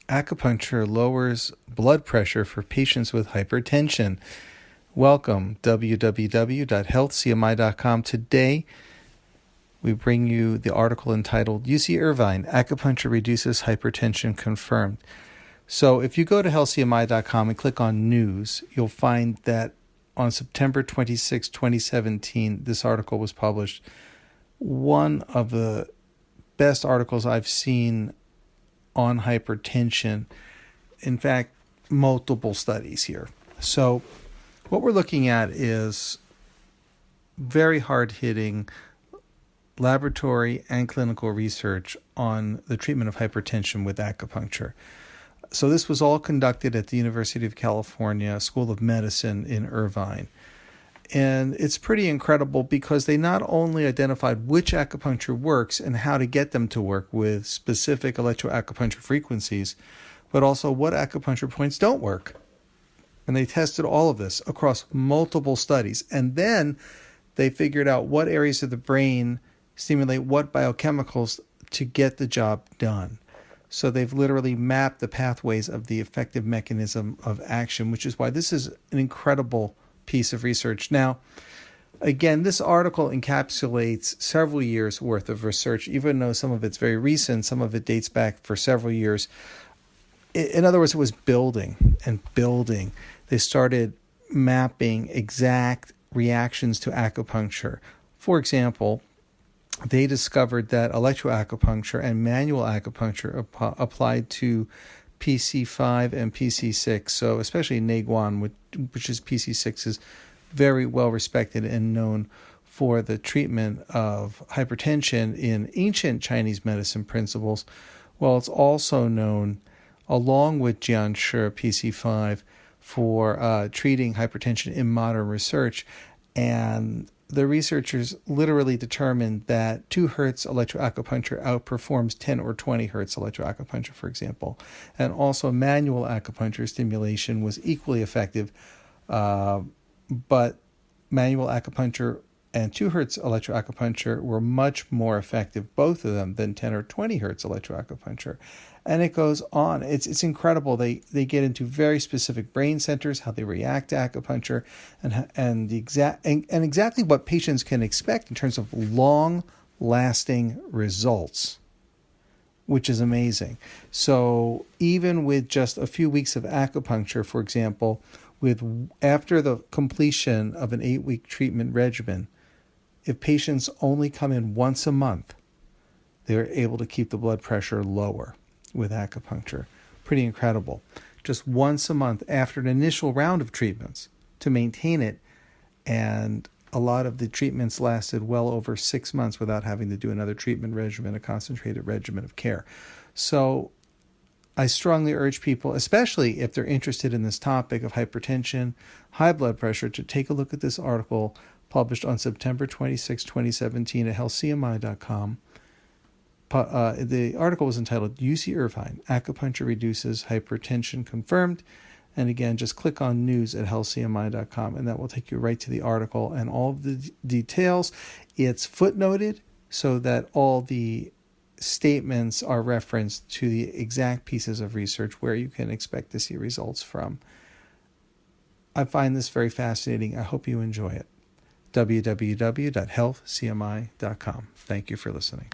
Acupuncture lowers blood pressure for patients with hypertension. Welcome, www.healthcmi.com. Today, we bring you the article entitled UC Irvine, Acupuncture Reduces Hypertension Confirmed. So if you go to healthcmi.com and click on news, you'll find that on September 26, 2017, this article was published. One of the best articles I've seen on hypertension. In fact, multiple studies here. So what we're looking at is very hard-hitting laboratory and clinical research on the treatment of hypertension with acupuncture. So this was all conducted at the University of California School of Medicine in Irvine. And it's pretty incredible because they not only identified which acupuncture works and how to get them to work with specific electroacupuncture frequencies, but also what acupuncture points don't work. And they tested all of this across multiple studies. And then they figured out what areas of the brain stimulate what biochemicals to get the job done. So they've literally mapped the pathways of the effective mechanism of action, which is why this is an incredible piece of research. Now, again, this article encapsulates several years worth of research, even though some of it's very recent, some of it dates back for several years. In other words, it was building and building. They started mapping exact reactions to acupuncture. For example, they discovered that electroacupuncture and manual acupuncture applied to PC5 and PC6, so especially Neiguan, which is PC6, is very well respected and known for the treatment of hypertension in ancient Chinese medicine principles. Well, it's also known, along with Jianshi PC5, for treating hypertension in modern research. And the researchers literally determined that 2 hertz electroacupuncture outperforms 10 or 20 hertz electroacupuncture, for example. And also manual acupuncture stimulation was equally effective, but manual acupuncture and 2 hertz electroacupuncture were much more effective, both of them, than 10 or 20 hertz electroacupuncture. And it goes on. It's incredible. They get into very specific brain centers, how they react to acupuncture, and exactly what patients can expect in terms of long-lasting results, which is amazing. So even with just a few weeks of acupuncture, for example, after the completion of an 8-week treatment regimen, if patients only come in once a month, they're able to keep the blood pressure lower with acupuncture. Pretty incredible. Just once a month after an initial round of treatments to maintain it. And a lot of the treatments lasted well over 6 months without having to do another treatment regimen, a concentrated regimen of care. So I strongly urge people, especially if they're interested in this topic of hypertension, high blood pressure, to take a look at this article published on September 26, 2017 at healthcmi.com. The article was entitled UC Irvine, Acupuncture Reduces Hypertension Confirmed. And again, just click on news at healthcmi.com and that will take you right to the article and all of the details. It's footnoted so that all the statements are referenced to the exact pieces of research where you can expect to see results from. I find this very fascinating. I hope you enjoy it. www.healthcmi.com. Thank you for listening.